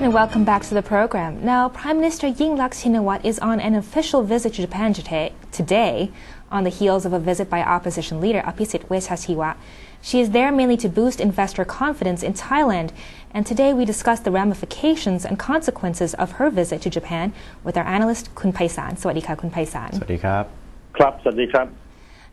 and welcome back to the program. Now, Prime Minister Yingluck Shinawatra is on an official visit to Japan today on the heels of a visit by opposition leader Paisal Sricharatchanya. She is there mainly to boost investor confidence in Thailand, and today we discuss the ramifications and consequences of her visit to Japan with our analyst Kun Paisal. สวัสดีค่ะ Kun Paisal. สวัสดีครับ ครับ สวัสดีครับ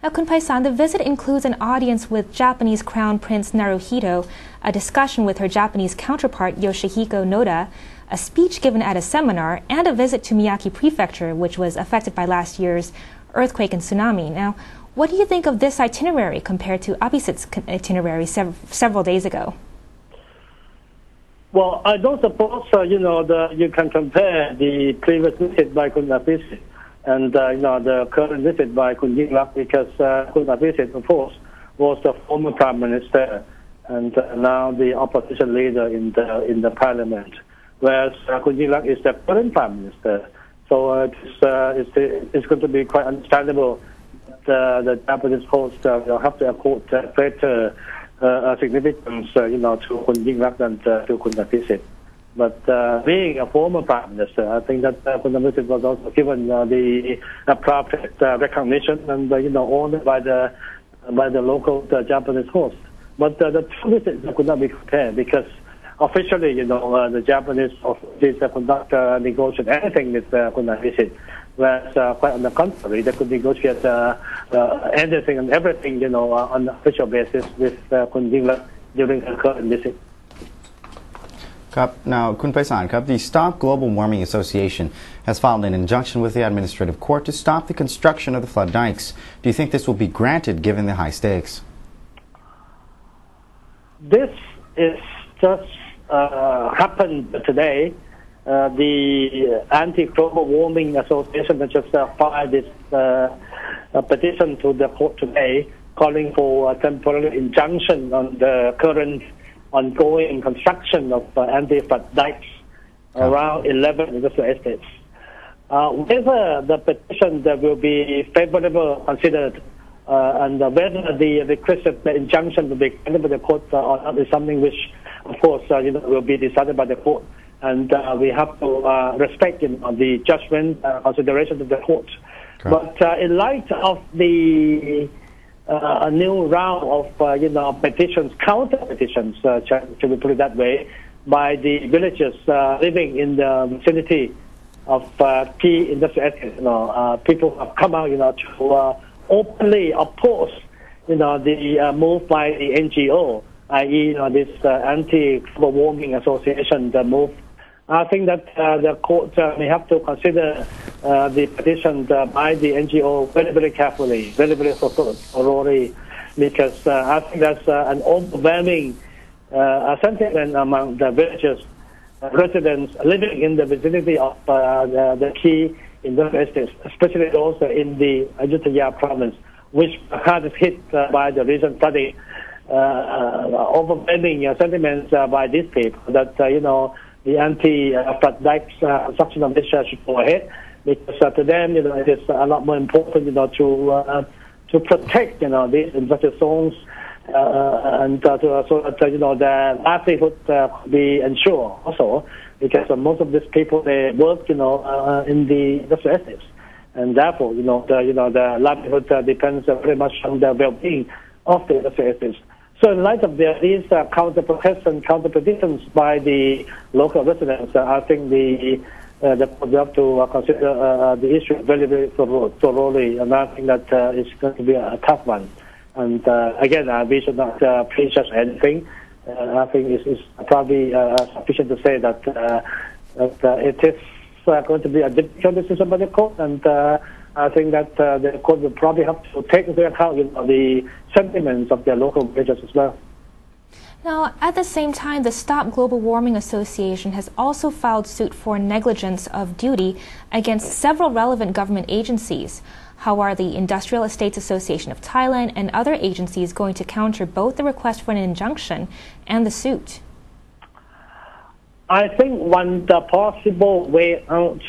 Now, Kun Paisal, the visit includes an audience with Japanese Crown Prince Naruhito, a discussion with her Japanese counterpart Yoshihiko Noda, a speech given at a seminar, and a visit to Miyagi Prefecture, which was affected by last year's earthquake and tsunami. Now, what do you think of this itinerary compared to Abhisid's itinerary several days ago? Well, I don't suppose, you can compare the previous visit by Kun Abhisid and, the current visit by Kun Yingluck, because Kun Abhisid, of course, was the former Prime Minister and now the opposition leader in the Parliament, whereas Kun Yingluck is the current Prime Minister. So it's going to be quite understandable that the Japanese host will have to accord greater significance, to Kun Yingluck and to Kun Abhisid. But being a former Prime Minister, I think that Kun Abhisid was also given the appropriate recognition and honored by the local Japanese host. But the two visits could not be compared because officially, the Japanese authorities could not negotiate anything with Kun Abhisid, whereas quite on the contrary, they could negotiate anything and everything, on an official basis with Kun Yingluck during her current visit. Now, Kun Paisal, the Stop Global Warming Association has filed an injunction with the administrative court to stop the construction of the flood dikes. Do you think this will be granted given the high stakes? This is just happened today. The Anti-Global Warming Association has just filed this petition to the court today, calling for a temporary injunction on the current ongoing construction of anti-flood dikes around 11 industrial estates. Whether the petition that will be favorable considered and whether the requested injunction will be granted by the court or not is something which, of course, will be decided by the court. And we have to respect the judgment consideration of the court. Correct. But in light of the a new round of petitions, counter petitions, should we put it that way, by the villagers living in the vicinity of key industrial estates. People have come out, to openly oppose, the move by the NGO, i.e., this Anti-Global Warming Association, the move. I think that the court may have to consider the petition by the NGO very, very carefully, very, very thoroughly, because I think that's an overwhelming sentiment among the villagers, residents living in the vicinity of the key industrial estates, especially also in the Ayutthaya province, which hard is hit by the recent flooding. Overwhelming sentiments by these people that, the anti-flood dikes construction of this should go ahead, because to them, it is a lot more important, to protect, these industrial zones and so that, their livelihood could be ensured also, because most of these people, they work, in the industrial estates, and therefore, the livelihood depends very much on the well-being of the industrial estates. So in light of these counter-protests and counter-petitions by the local residents, I think we have to consider the issue very, very thoroughly, and I think that it's going to be a tough one. And again, we should not prejudge anything. I think it's probably sufficient to say that it is going to be a difficult decision by the court, and I think that the court will probably have to take into account the sentiments of their local villagers as well. Now, at the same time, the Stop Global Warming Association has also filed suit for negligence of duty against several relevant government agencies. How are the Industrial Estates Association of Thailand and other agencies going to counter both the request for an injunction and the suit? I think the possible way out,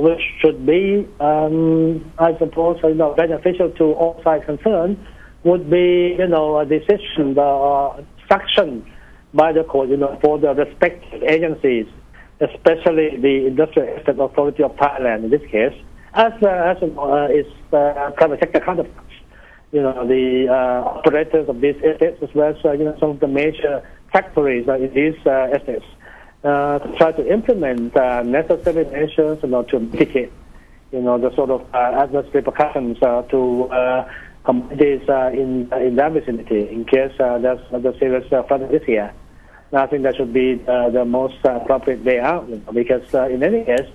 which should be, I suppose, beneficial to all sides concerned, would be, a decision, instruction by the court, for the respective agencies especially the Industrial Estate Authority of Thailand in this case, as its private sector counterparts. The operators of these estates, as well as some of the major factories in these estates, to try to implement necessary measures to mitigate, the sort of adverse repercussions to communities in that vicinity in case there's another serious flooding this year. And I think that should be the most appropriate way out, because in any case,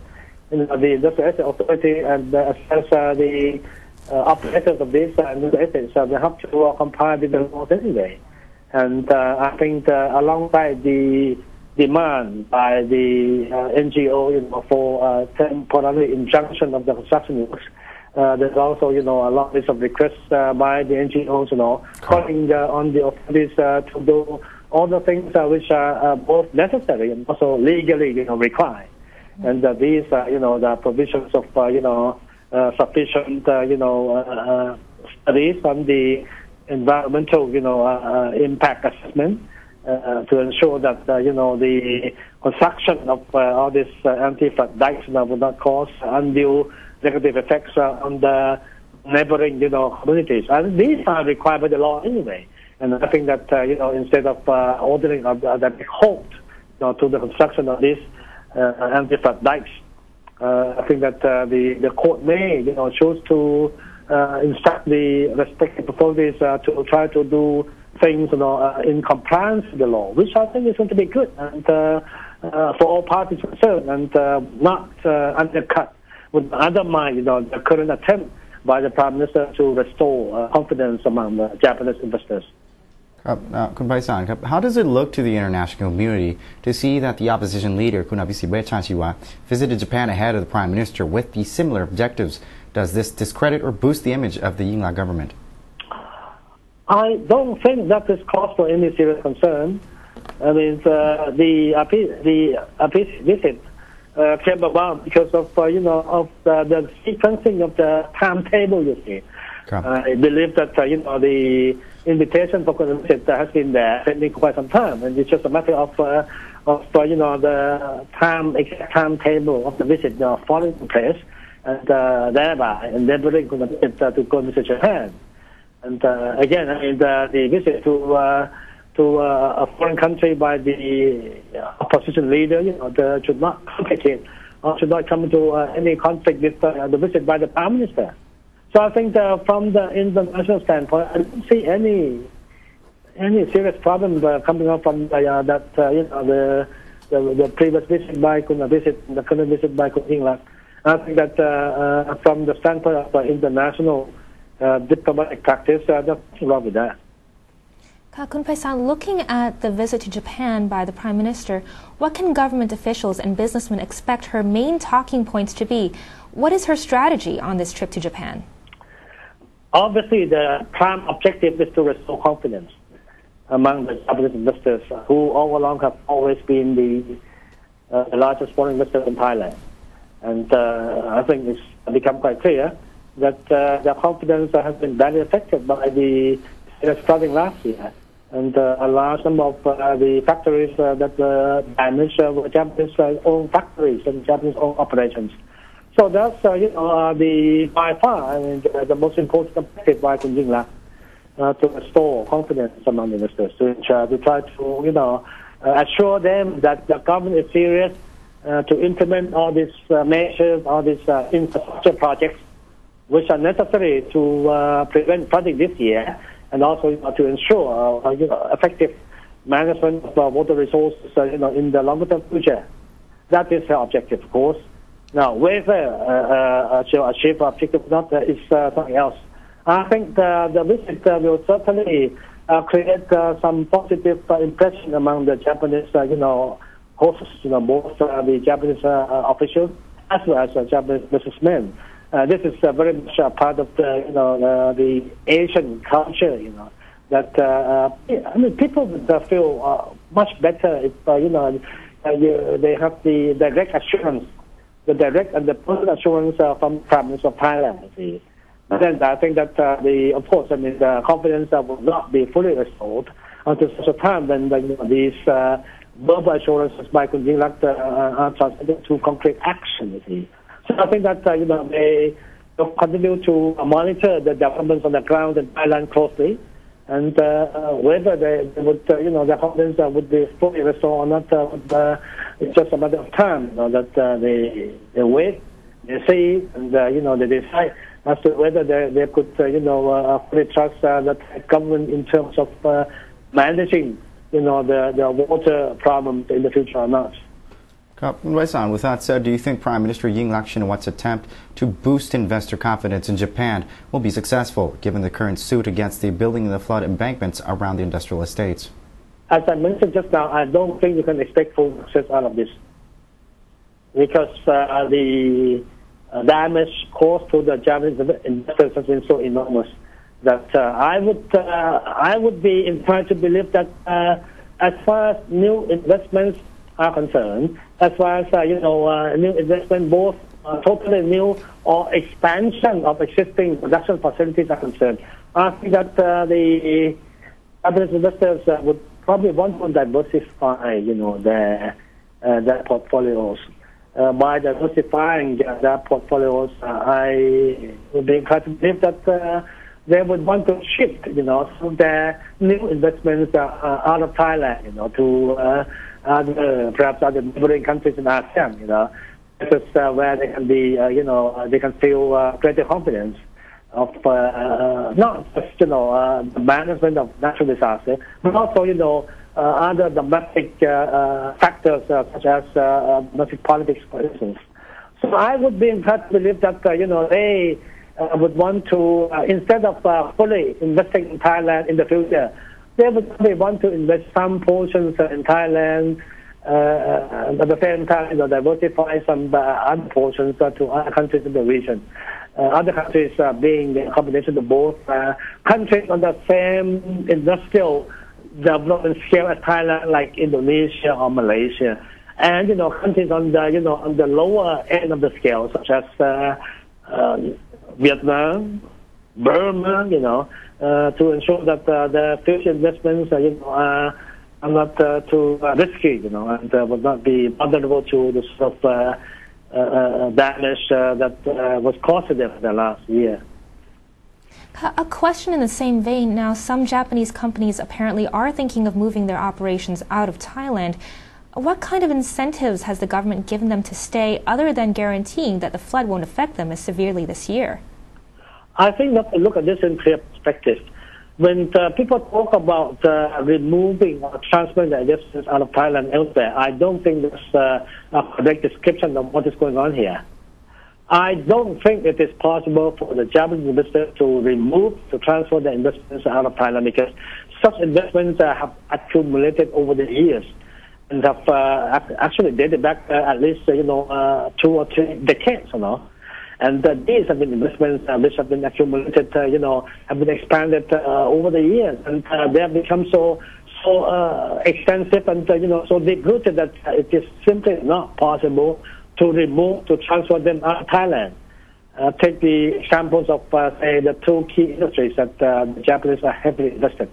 the Industrial Estate Authority and as the operators of these industrial estates, they have to comply with the laws anyway. And I think alongside the demand by the NGO for temporary injunction of the construction works, there's also a long list of requests by the NGOs, calling on the authorities to do all the things which are both necessary and also legally required. And these the provisions of sufficient studies on the environmental impact assessment to ensure that the construction of all these anti-flood dikes will not cause undue negative effects on the neighboring communities. And these are required by the law anyway. And I think that instead of ordering that halt to the construction of these anti-flood dikes, I think that the court may choose to instruct the respective authorities to try to do things in compliance with the law, which I think is going to be good and for all parties concerned, and not undercut, would undermine the current attempt by the Prime Minister to restore confidence among the Japanese investors. Kun Paisal, how does it look to the international community to see that the opposition leader, Kun Ramifications, visited Japan ahead of the Prime Minister with the similar objectives? Does this discredit or boost the image of the Yingluck government? I don't think that is cause for any serious concern. I mean, the visit came about because of the sequencing of the timetable. You see, I believe that the invitation for the visit has been there pending quite some time, and it's just a matter of the exact timetable of the visit falling in place, and thereby endeavoring to go visit Japan. And again, I mean, the visit to a foreign country by the opposition leader, should not complicate or should not come into any conflict with the visit by the Prime Minister. So I think from the international standpoint, I don't see any serious problem coming up from the previous visit by the current visit by Kun Yingluck. I think that from the standpoint of international diplomatic practice, there's nothing wrong with that. Kun Paisal, looking at the visit to Japan by the Prime Minister, what can government officials and businessmen expect her main talking points to be? What is her strategy on this trip to Japan? Obviously, the prime objective is to restore confidence among the Japanese investors, who all along have always been the largest foreign investors in Thailand. And I think it's become quite clear that their confidence has been badly affected by the flooding last year. And a large number of the factories that were damaged were Japanese-owned factories and Japanese-owned operations. So that's by far the most important objective by Kun Yingluck, to restore confidence among investors, to try to assure them that the government is serious to implement all these measures, all these infrastructure projects, which are necessary to prevent flooding this year, and also to ensure effective management of water resources in the longer-term future. That is her objective, of course. Now, whether she'll achieve her objective or not is something else. I think the visit will certainly create some positive impression among the Japanese, hosts, both the Japanese officials as well as the Japanese businessmen. This is very much a part of the Asian culture, that people feel much better if they have the direct assurance, the direct and the personal assurance from Prime Minister of Thailand. But then I think that the confidence will not be fully restored until such a time when these verbal assurances by Kun Yingluck are translated to concrete action. You see. So I think that they will continue to monitor the developments on the ground in Thailand closely, and whether they would, their confidence would be fully restored or not, it's just a matter of time. That they wait, they see, and they decide as to whether they could, fully trust the government in terms of managing, the water problems in the future or not. With that said, do you think Prime Minister Yingluck Shinawatra's attempt to boost investor confidence in Japan will be successful, given the current suit against the building of the flood embankments around the industrial estates? As I mentioned just now, I don't think you can expect full success out of this, because the damage caused to the Japanese investors has been so enormous that I would be inclined to believe that as far as new investments are concerned, as far as new investment, both totally new or expansion of existing production facilities are concerned, I think that the Japanese investors would probably want to diversify, their portfolios. By diversifying their portfolios, I would be inclined to believe that they would want to shift, so their new investments out of Thailand, to perhaps other neighboring countries in ASEAN. This is where they can be, they can feel greater confidence of not just, the management of natural disaster, but also, other domestic factors such as domestic politics, for instance. So I would be inclined to believe that, they would want to, instead of fully investing in Thailand in the future, they would probably want to invest some portions in Thailand, at the same time, diversify some other portions to other countries in the region. Other countries being a combination of both countries on the same industrial development scale as Thailand, like Indonesia or Malaysia, and countries on the lower end of the scale, such as Vietnam, Burma, to ensure that the future investments are not too risky, and would not be vulnerable to the sort of damage that was caused to them in the last year. A question in the same vein. Now, some Japanese companies apparently are thinking of moving their operations out of Thailand. What kind of incentives has the government given them to stay, other than guaranteeing that the flood won't affect them as severely this year? I think that to look at this in clear perspective. When people talk about removing or transferring the investments out of Thailand elsewhere, I don't think that's a correct description of what is going on here. I don't think it is possible for the Japanese investors to transfer the investments out of Thailand, because such investments have accumulated over the years and have actually dated back at least 2 or 3 decades, And these have been investments which have been accumulated, have been expanded over the years, and they have become so extensive and so deep-rooted that it is simply not possible to transfer them out of Thailand. Take the examples of, say, the 2 key industries that the Japanese are heavily invested.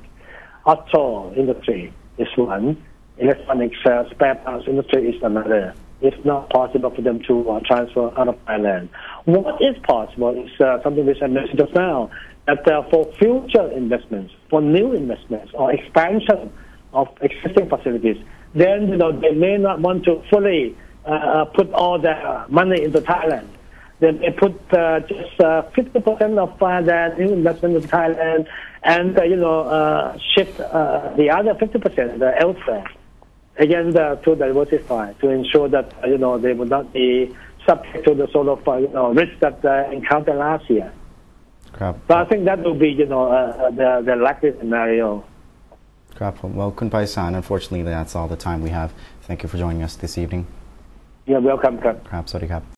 Auto industry is one, electronics spare parts industry is another. It's not possible for them to transfer out of Thailand. What is possible is something which I mentioned just now, that for future investments, for new investments or expansion of existing facilities, then they may not want to fully put all their money into Thailand. They may put just 50% of their new investment into Thailand, and shift the other 50% elsewhere. Again, to diversify, to ensure that they would not be subject to the sort of risk that they encountered last year. So I think that will be the likely scenario. Well, Kun Paisal, unfortunately that's all the time we have. Thank you for joining us this evening. You're welcome. ครับ สวัสดีครับ